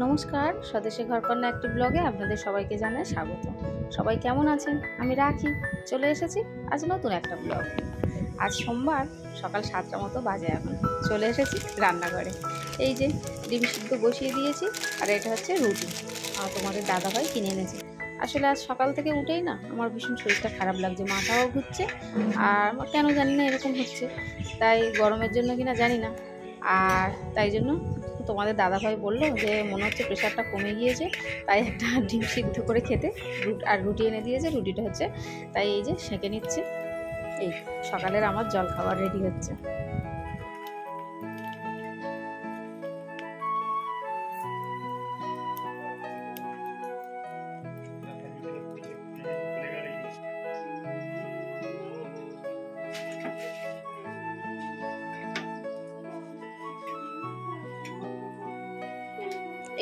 নমস্কার, স্বদেশী ঘরকন্যা একটি ব্লগে আপনাদের সবাইকে জানাই স্বাগত। সবাই কেমন আছেন? আমি রাখি চলে এসেছি আজ নতুন একটা ব্লগ। আজ সোমবার সকাল 7টা মতো বাজে, এখন চলে এসেছি রান্নাঘরে। এই যে ডিম সিদ্ধ বসিয়ে দিয়েছি, আর এটা হচ্ছে রুটি। আর তোমাদের দাদাভাই কিনে এনেছে। আসলে আজ সকাল থেকে উঠেই না আমার ভীষণ শরীরটা খারাপ লাগছে, মাথাও ঘুরছে, আর কেন জানি না এরকম হচ্ছে। তাই গরমের জন্য কিনা জানি না, আর তাই জন্য তোমাদের দাদাভাই বললো যে মনে হচ্ছে প্রেশারটা কমে গিয়েছে, তাই একটা ডিম সিদ্ধ করে খেতে আর রুটি এনে দিয়েছে। রুটিটা হচ্ছে তাই এই যে সেঁকে নিচ্ছে। এই সকালের আমার জল খাবার রেডি হচ্ছে।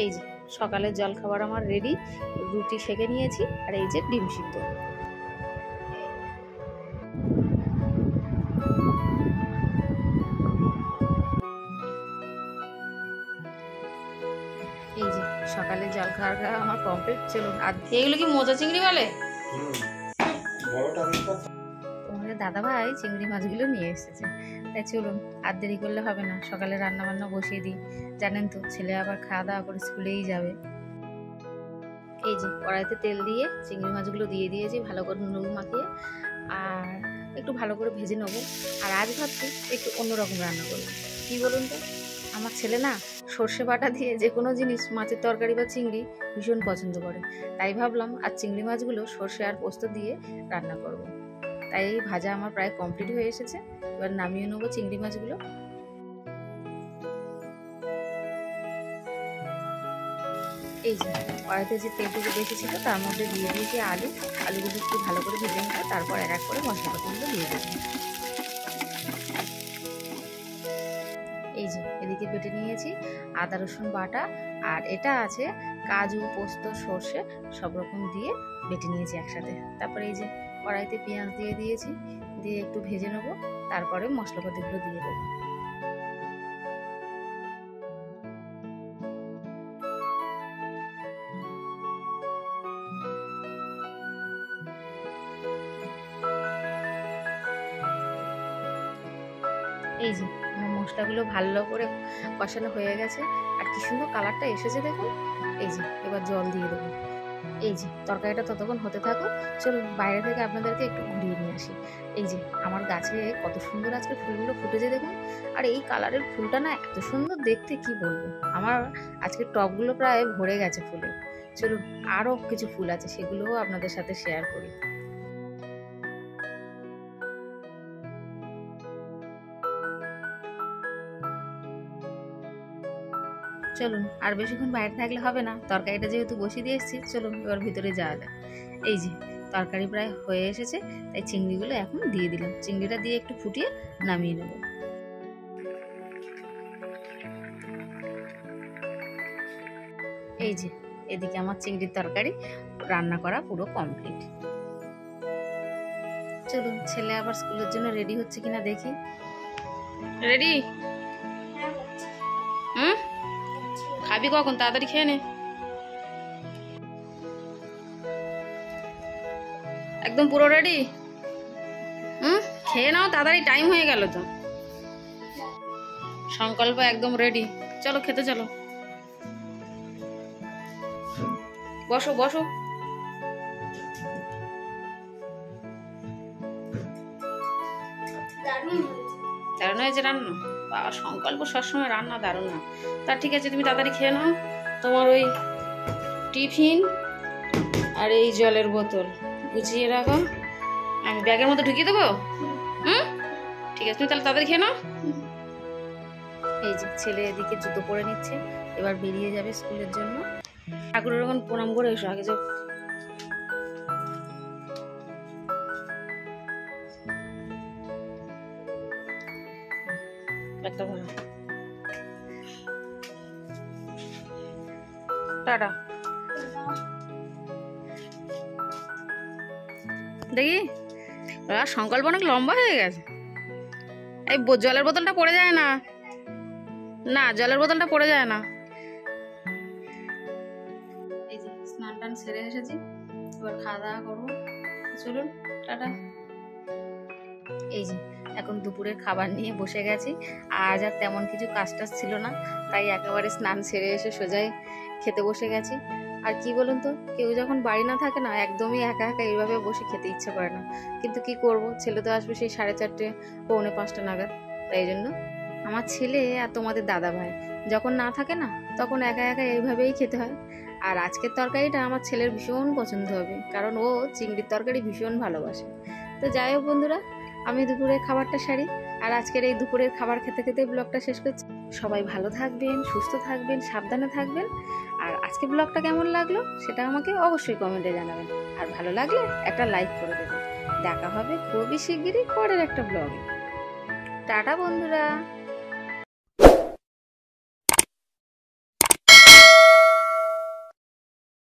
এই যে সকালের জল খাবার আমার রেডি, রুটি সেঁকে নিয়েছি, আর এই যে ডিম সিদ্ধ। এই যে সকালে জল খাওয়ার আমার কমপ্লিট। চলুন, আর এগুলো কি মোজা চিংড়ি বলে? তোমাদের দাদাভাই চিংড়ি মাছগুলো নিয়ে এসেছে, তাই চলুন আর দেরি করলে হবে না, সকালে রান্না বান্না বসিয়ে দিই। জানেন তো ছেলে আবার খাওয়া দাওয়া করে স্কুলেই যাবে। এই যে কড়াইতে তেল দিয়ে চিংড়ি মাছগুলো দিয়ে দিয়েছি, ভালো করে নুন মাখিয়ে, আর একটু ভালো করে ভেজে নেবো। আর আজ ভাবছি একটু অন্যরকম রান্না করবো। কী বলুন তো, আমার ছেলে না সর্ষে বাটা দিয়ে যে কোনো জিনিস, মাছের তরকারি বা চিংড়ি ভীষণ পছন্দ করে। তাই ভাবলাম আর চিংড়ি মাছগুলো সর্ষে আর পোস্ত দিয়ে রান্না করব। তাই ভাজা আমার প্রায় কমপ্লিট হয়ে এসেছে, এবার নামিয়ে নেবো চিংড়ি মাছগুলো। এই যে কড়াইতে যে তেলটুকু বেশি ছিল তার মধ্যে দিয়ে দিয়েছি আলুগুলো একটু ভালো করে ভেজে নেবো, তারপর এক এক করে মশলাপাতিগুলো দিয়ে দেবো। এই যে এদিকে বেটে নিয়েছি আদা রসুন বাটা, আর এটা আছে কাজু পোস্ত সর্ষে সব রকম দিয়ে বেটে নিয়েছি একসাথে। তারপরে এই যে কড়াইতে পেঁয়াজ দিয়ে দিয়েছি, দিয়ে একটু ভেজে নেবো, তারপরে মশলাপাতিগুলো দিয়ে দেবো। এই যে আমার মশলাগুলো ভালো করে কষানো হয়ে গেছে, আর কি সুন্দর কালারটা এসেছে দেখুন। এই যে এবার জল দিয়ে দেবো। এই যে তরকারিটা ততক্ষণ হতে থাকুক, চলুন বাইরে থেকে আপনাদেরকে একটু ঘুরিয়ে নিয়ে আসি। এই যে আমার গাছে কত সুন্দর আজকে ফুলগুলো ফুটেছে দেখুন, আর এই কালারের ফুলটা না এত সুন্দর দেখতে, কি বলবো। আমার আজকে টবগুলো প্রায় ভরে গেছে ফুলে। চলুন আরও কিছু ফুল আছে, সেগুলোও আপনাদের সাথে শেয়ার করি। চলুন আর বেশিক্ষণ বাইরে থাকলে হবে না, তরকারিটা যেহেতু বসিয়ে দিয়ে এসেছি, চলুন এবার ভিতরে যাওয়া যাক। এই যে তরকারি প্রায় হয়ে এসেছে, তাই চিংড়িগুলো এখন দিয়ে দিলাম। চিংড়িটা দিয়ে একটু ফুটিয়ে নামিয়ে নেব। এই যে এদিকে আমার চিংড়ির তরকারি রান্না করা পুরো কমপ্লিট। চলুন ছেলে আবার স্কুলের জন্য রেডি হচ্ছে কিনা দেখি। রেডি? খাবি কখন? তাড়াতাড়ি খেয়ে নে, একদম পুরো রেডি। খেয়ে নাও তাড়াতাড়ি, টাইম হয়ে গেল তো। সংকল্প একদম রেডি, চলো খেতে চলো। বসো বসো। দারুণ হয়েছে রান্না? বাবা, সংকল্প সবসময় রান্না দারুণ না। তা ঠিক আছে, তুমি তাড়াতাড়ি খেয়ে নাও। তোমার ওই টিফিন আর এই জলের বোতল গুছিয়ে রাখো, আমি ব্যাগের মধ্যে ঢুকিয়ে দেবো। ঠিক আছে, তুমি তাহলে তাড়াতাড়ি খেয়ে নাও। এই যে ছেলে এদিকে জুতো পরে নিচ্ছে, এবার বেরিয়ে যাবে স্কুলের জন্য। ঠাকুরের ওখানে প্রণাম করে এসো আগে, যাও। একটা ভালো টাটা। দেখি সংকল্প অনেক লম্বা হয়ে গেছে। এই জলের বোতলটা পড়ে যায় না, না জলের বোতলটা পড়ে যায় না। স্নান টান সেরে এসেছি, এবার খাওয়া দাওয়া করবো। চলুন টাটা। এই যে এখন দুপুরের খাবার নিয়ে বসে গেছি। আজ আর তেমন কিছু কাজ টাজ ছিল না, তাই একেবারে স্নান সেরে এসে সোজাই খেতে বসে গেছি। আর কি বলুন তো, কেউ যখন বাড়ি না থাকে না, একদমই একা একা এইভাবে বসে খেতে ইচ্ছে করে না। কিন্তু কি করব, ছেলে তো আসবে সেই 4:30 পৌনে 5টা নাগাদ। তাই জন্য আমার ছেলে আর তোমাদের দাদা ভাই যখন না থাকে না, তখন একা একা এইভাবেই খেতে হয়। আর আজকের তরকারিটা আমার ছেলের ভীষণ পছন্দ হবে, কারণ ও চিংড়ির তরকারি ভীষণ ভালোবাসে। তো যাই হোক বন্ধুরা, আমি দুপুরের খাবারটা সারি, আর আজকের এই দুপুরের খাবার খেতে খেতে ব্লগটা শেষ করছি। সবাই ভালো থাকবেন, সুস্থ থাকবেন, সাবধানে থাকবেন। আর আজকে ব্লগটা কেমন লাগলো সেটা আমাকে অবশ্যই কমেন্টে জানাবেন। আর ভালো লাগলে একটা লাইক করে দেবেন। দেখা হবে খুবই শিগগিরই পরের একটা ব্লগে। টাটা বন্ধুরা।